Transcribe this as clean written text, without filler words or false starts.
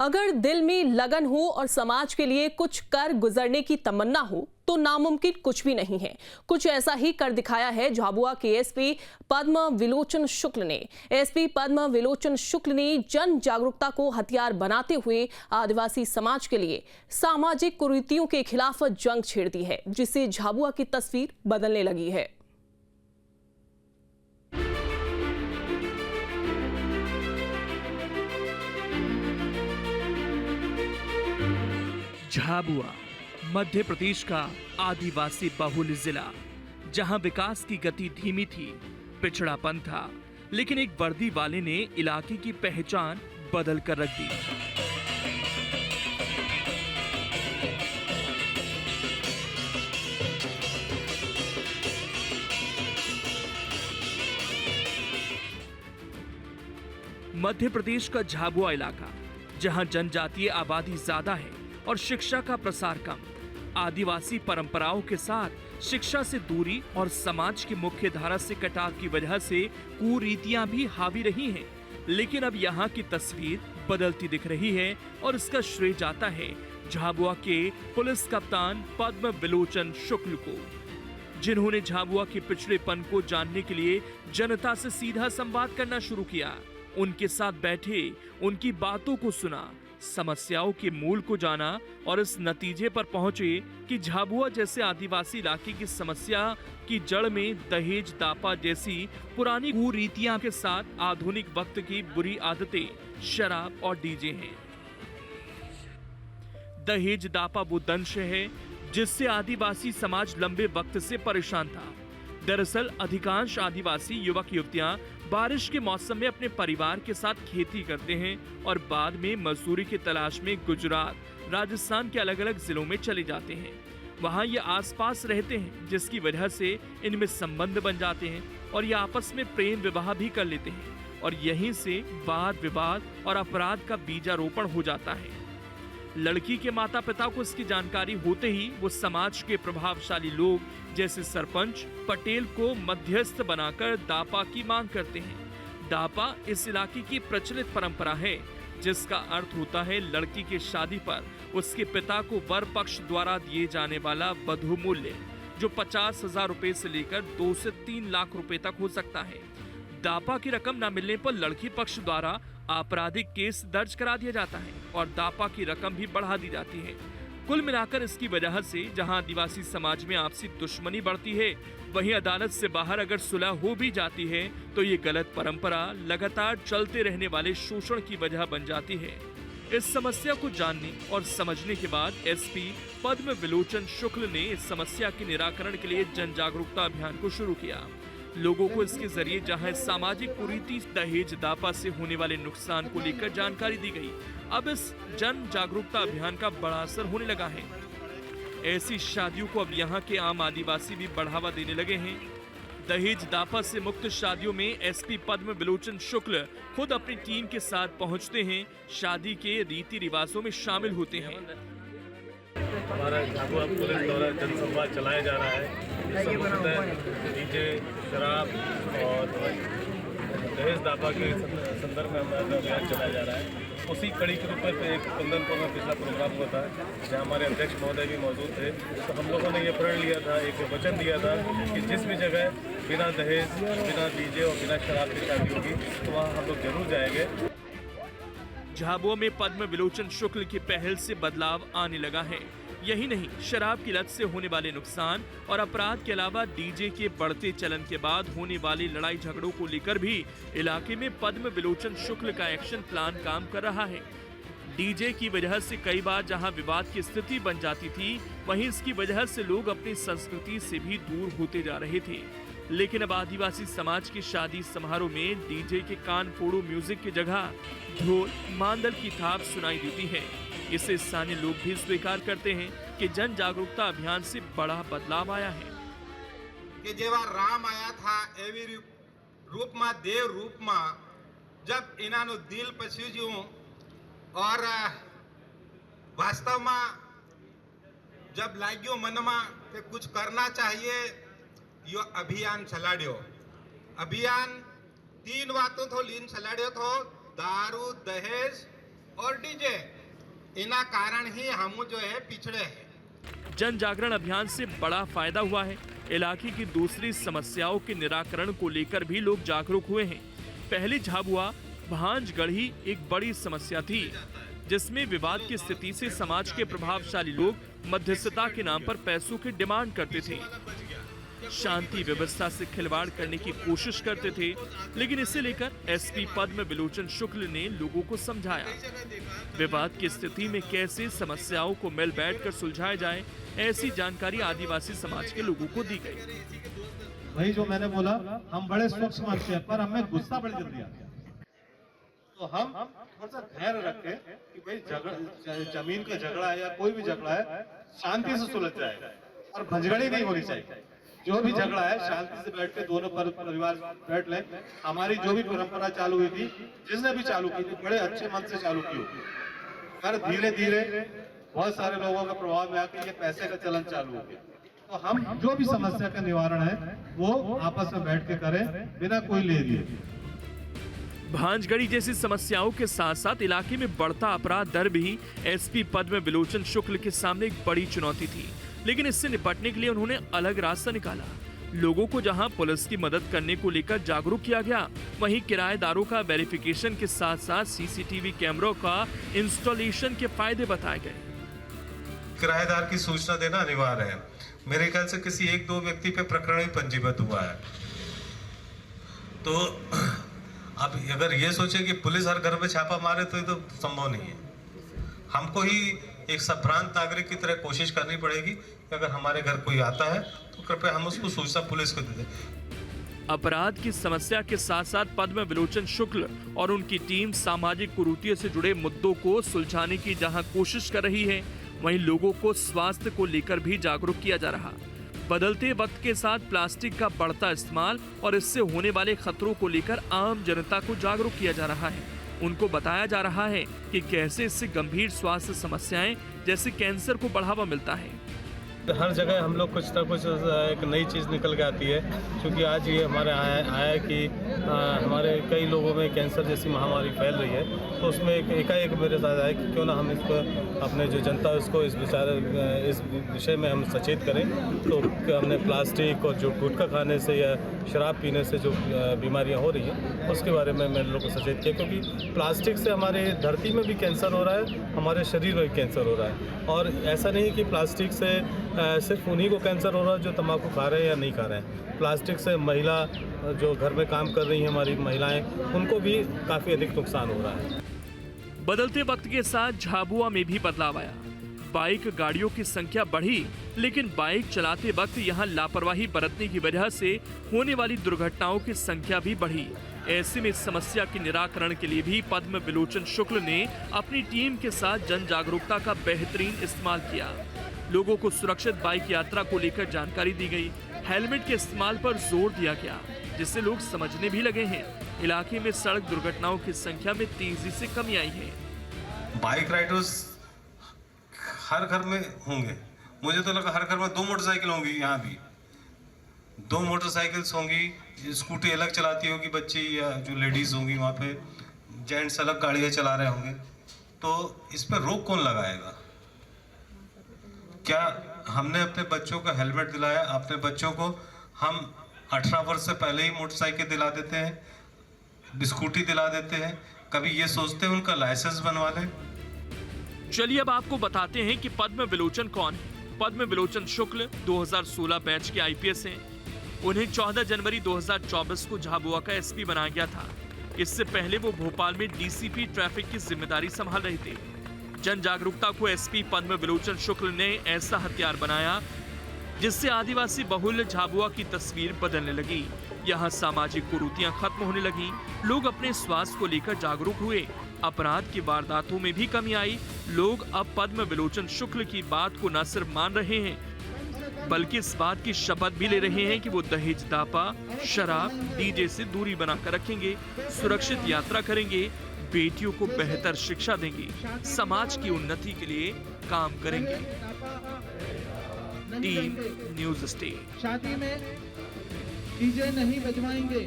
अगर दिल में लगन हो और समाज के लिए कुछ कर गुजरने की तमन्ना हो तो नामुमकिन कुछ भी नहीं है। कुछ ऐसा ही कर दिखाया है झाबुआ के एसपी पद्म विलोचन शुक्ल ने। एसपी पद्म विलोचन शुक्ल ने जन जागरूकता को हथियार बनाते हुए आदिवासी समाज के लिए सामाजिक कुरीतियों के खिलाफ जंग छेड़ दी है, जिससे झाबुआ की तस्वीर बदलने लगी है। झाबुआ मध्य प्रदेश का आदिवासी बहुल जिला, जहां विकास की गति धीमी थी, पिछड़ापन था, लेकिन एक वर्दी वाले ने इलाके की पहचान बदल कर रख दी। मध्य प्रदेश का झाबुआ इलाका, जहां जनजातीय आबादी ज्यादा है और शिक्षा का प्रसार कम, आदिवासी परंपराओं के साथ शिक्षा से दूरी और समाज की मुख्य धारा से कटाव की वजह से कुरीतियां भी हावी रही हैं। लेकिन अब यहाँ की तस्वीर बदलती दिख रही है और इसका श्रेय जाता है झाबुआ के पुलिस कप्तान पद्म विलोचन शुक्ल को, जिन्होंने झाबुआ के पिछड़ेपन को जानने के लिए जनता से सीधा संवाद करना शुरू किया। उनके साथ बैठे, उनकी बातों को सुना, समस्याओं के मूल को जाना और इस नतीजे पर पहुंचे कि झाबुआ जैसे आदिवासी इलाके की समस्या की जड़ में दहेज दापा जैसी पुरानी कुरीतियां के साथ आधुनिक वक्त की बुरी आदतें, शराब और डीजे हैं। दहेज दापा वो दंश है जिससे आदिवासी समाज लंबे वक्त से परेशान था। दरअसल अधिकांश आदिवासी युवक युवतियां बारिश के मौसम में अपने परिवार के साथ खेती करते हैं और बाद में मजदूरी की तलाश में गुजरात, राजस्थान के अलग अलग जिलों में चले जाते हैं। वहां ये आसपास रहते हैं, जिसकी वजह से इनमें संबंध बन जाते हैं और ये आपस में प्रेम विवाह भी कर लेते हैं और यहीं से वाद विवाद और अपराध का बीजारोपण हो जाता है। लड़की के माता पिता को इसकी जानकारी होते ही वो समाज के प्रभावशाली लोग जैसे सरपंच, पटेल को मध्यस्थ बनाकर दापा की मांग करते हैं। दापा इस इलाके की प्रचलित परंपरा है, जिसका अर्थ होता है लड़की की शादी पर उसके पिता को वर पक्ष द्वारा दिए जाने वाला वधु मूल्य, जो 50,000 रुपए से लेकर 2 से 3 लाख रुपए तक हो सकता है। दापा की रकम न मिलने पर लड़की पक्ष द्वारा आपराधिक केस दर्ज करा दिया जाता है और दापा की रकम भी बढ़ा दी जाती है। कुल मिलाकर इसकी वजह से जहां आदिवासी समाज में आपसी दुश्मनी बढ़ती है, वहीं अदालत से बाहर अगर सुलह हो भी जाती है तो ये गलत परंपरा लगातार चलते रहने वाले शोषण की वजह बन जाती है। इस समस्या को जानने और समझने के बाद एसपी पद्म विलोचन शुक्ल ने इस समस्या के निराकरण के लिए जन जागरूकता अभियान को शुरू किया। लोगों को इसके जरिए जहां सामाजिक कुरीति, दहेज दापा से होने वाले नुकसान को लेकर जानकारी दी गई। अब इस जन जागरूकता अभियान का बड़ा असर होने लगा है। ऐसी शादियों को अब यहाँ के आम आदिवासी भी बढ़ावा देने लगे हैं। दहेज दापा से मुक्त शादियों में एसपी पद्म विलोचन शुक्ल खुद अपनी टीम के साथ पहुँचते हैं, शादी के रीति रिवाजों में शामिल होते हैं। हमारा झाबुआ पुलिस द्वारा जनसंवाद चलाया जा रहा है। डीजे, शराब और दहेज दापा के संदर्भ में हमारा अभियान चलाया जा रहा है। उसी कड़ी के रूप में एक कुंदनपुर में पिछला प्रोग्राम हुआ था, जहाँ हमारे अध्यक्ष महोदय भी मौजूद थे। तो हम लोगों ने ये प्रण लिया था, एक वचन दिया था कि जिस भी जगह बिना दहेज, बिना डीजे और बिना शराब की शादी होगी तो वहाँ हम लोग जरूर जाएंगे। झाबुआ में पद्म विलोचन शुक्ल की पहल से बदलाव आने लगा है। यही नहीं, शराब की लत से होने वाले नुकसान और अपराध के अलावा डीजे के बढ़ते चलन के बाद होने वाली लड़ाई झगड़ों को लेकर भी इलाके में पद्म विलोचन शुक्ल का एक्शन प्लान काम कर रहा है। डीजे की वजह से कई बार जहां विवाद की स्थिति बन जाती थी, वहीं इसकी वजह से लोग अपनी संस्कृति से भी दूर होते जा रहे थे। लेकिन अब आदिवासी समाज की शादी समारोह में डीजे के कान फोड़ो म्यूजिक की जगह ढोल, मांदल की थाप सुनाई देती है। इसे स्थानीय लोग भी स्वीकार करते हैं कि जन जागरूकता अभियान से बड़ा बदलाव आया है। कि जेवा राम आया था एवी रूप में, देव रूप में, जब इन्होंने दिल पसीजू और वास्तव में जब लाग्यो मन में कि कुछ करना चाहिए, यो अभियान चलाड्यो। अभियान 3 बातों तो लीन चलाड्यो थो, दारू, दहेज और डीजे इना कारण ही हम जो है पिछड़े हैं। जन जागरण अभियान से बड़ा फायदा हुआ है। इलाके की दूसरी समस्याओं के निराकरण को लेकर भी लोग जागरूक हुए हैं। पहले झाबुआ भांजगढ़ी एक बड़ी समस्या थी, जिसमें विवाद की स्थिति से समाज के प्रभावशाली लोग मध्यस्थता के नाम पर पैसों की डिमांड करते थे, शांति व्यवस्था से खिलवाड़ करने की कोशिश करते थे। लेकिन इसे लेकर एसपी पद्म विलोचन शुक्ल ने लोगों को समझाया। विवाद की स्थिति में कैसे समस्याओं को मिल बैठकर सुलझाया जाए, ऐसी जानकारी आदिवासी समाज के लोगों को दी गई। वही जो मैंने बोला, हम बड़े स्वच्छ मन से, पर हमें गुस्सा बड़ी जल्दी आता है। तो हम थोड़ा सा धैर्य रखें कि भाई जमीन का झगड़ा है या कोई भी झगड़ा है शांति से सुलझ जाएगा और भंजगड़ी नहीं होनी चाहिए। जो भी झगड़ा है शांति से बैठ के दोनों परिवार बैठ लें। हमारी जो भी परंपरा चालू हुई थी, जिसने भी चालू की थी, बड़े अच्छे मन से चालू की होगी, पर धीरे धीरे बहुत सारे लोगों का प्रभाव में आकर ये पैसे का चलन चालू हो गया। तो हम जो भी समस्या का निवारण है वो आपस में बैठ के करें, बिना कोई ले दिए। भांजगढ़ी जैसी समस्याओं के साथ साथ इलाके में बढ़ता अपराध दर भी एसपी पद्म विलोचन शुक्ल के सामने एक बड़ी चुनौती थी। लेकिन इससे निपटने के लिए उन्होंने अलग रास्ता निकाला। लोगों को जहां पुलिस की मदद करने को लेकर जागरूक किया गया, वहीं किराएदारों का वेरिफिकेशन के साथ साथ सीसीटीवी कैमरों का इंस्टॉलेशन के फायदे बताए गए। किराएदार की सूचना देना अनिवार्य है। मेरे ख्याल से किसी एक दो व्यक्ति पे प्रकरण ही पंजीबद्ध हुआ है। तो अब अगर ये सोचे कि पुलिस हर घर में छापा मारे तो ये तो संभव नहीं है। हमको ही एक संभ्रांत नागरिक की तरह कोशिश करनी पड़ेगी कि अगर हमारे घर कोई आता है तो कृपया हम उसको सूचना पुलिस को दे दें। अपराध की समस्या के साथ साथ पद्म विलोचन शुक्ल और उनकी टीम सामाजिक कुरीतियों से जुड़े मुद्दों को सुलझाने की जहां कोशिश कर रही है, वहीं लोगों को स्वास्थ्य को लेकर भी जागरूक किया जा रहा। बदलते वक्त के साथ प्लास्टिक का बढ़ता इस्तेमाल और इससे होने वाले खतरों को लेकर आम जनता को जागरूक किया जा रहा है। उनको बताया जा रहा है कि कैसे इससे गंभीर स्वास्थ्य समस्याएं जैसे कैंसर को बढ़ावा मिलता है। हर जगह हम लोग कुछ ना कुछ एक नई चीज़ निकल के आती है। क्योंकि आज ये हमारे आया है कि हमारे कई लोगों में कैंसर जैसी महामारी फैल रही है, तो उसमें एकाएक मेरे साथ आया कि क्यों ना हम इसको अपने जो जनता है उसको इस विषय में हम सचेत करें। तो हमने प्लास्टिक और जो गुटखा खाने से या शराब पीने से जो बीमारियाँ हो रही हैं उसके बारे में मैंने लोगों को सचेत किया। क्योंकि प्लास्टिक से हमारे धरती में भी कैंसर हो रहा है, हमारे शरीर में भी कैंसर हो रहा है। और ऐसा नहीं कि प्लास्टिक से सिर्फ उन्हीं को कैंसर हो रहा है जो तंबाकू खा रहे हैं या नहीं खा रहे हैं। प्लास्टिक से महिला जो घर में काम कर रही हैं हमारी महिलाएं, उनको भी काफ़ी अधिक नुकसान हो रहा है। बदलते वक्त के साथ झाबुआ में भी बदलाव आया। बाइक गाड़ियों की संख्या बढ़ी, लेकिन बाइक चलाते वक्त यहां लापरवाही बरतने की वजह से होने वाली दुर्घटनाओं की संख्या भी बढ़ी। ऐसे में इस समस्या के निराकरण के लिए भी पद्म विलोचन शुक्ल ने अपनी टीम के साथ जन जागरूकता का बेहतरीन इस्तेमाल किया। लोगों को सुरक्षित बाइक यात्रा को लेकर जानकारी दी गई। हेलमेट के इस्तेमाल पर जोर दिया गया, जिससे लोग समझने भी लगे हैं। इलाके में सड़क दुर्घटनाओं की संख्या में तेजी से कमी आई है। बाइक राइडर्स हर घर में होंगे। मुझे तो लगा हर घर में 2 मोटरसाइकिल होंगी। यहाँ भी 2 मोटरसाइकिल्स होंगी। स्कूटी अलग चलाती होगी बच्ची या जो लेडीज होंगी, वहाँ पे जेंट्स अलग गाड़ियाँ चला रहे होंगे। तो इस पर रोक कौन लगाएगा? क्या हमने अपने बच्चों का हेलमेट दिलाया? अपने बच्चों को हम 18 वर्ष से पहले ही मोटरसाइकिल दिला देते हैं, स्कूटी दिला देते हैं। कभी ये सोचते हैं उनका लाइसेंस बनवा दें? चलिए अब आपको बताते हैं कि पद्म विलोचन कौन है। पद्म विलोचन शुक्ल 2016 बैच के आईपीएस हैं। उन्हें 14 जनवरी 2024 को झाबुआ का एसपी बनाया गया था। इससे पहले वो भोपाल में डीसीपी ट्रैफिक की जिम्मेदारी संभाल रहे थे। जन जागरूकता को एसपी पद्म विलोचन शुक्ल ने ऐसा हथियार बनाया जिससे आदिवासी बहुल झाबुआ की तस्वीर बदलने लगी। यहाँ सामाजिक कुरीतियां खत्म होने लगी। लोग अपने स्वास्थ्य को लेकर जागरूक हुए। अपराध की वारदातों में भी कमी आई। लोग अब पद्म विलोचन शुक्ल की बात को न सिर्फ मान रहे हैं, बल्कि इस बात की शपथ भी ले रहे हैं कि वो दहेज दापा, शराब, डीजे से दूरी बनाकर रखेंगे, सुरक्षित यात्रा करेंगे, बेटियों को बेहतर शिक्षा देंगे, समाज की उन्नति के लिए काम करेंगे। Team news state. शादी में डीजे नहीं बजवाएंगे।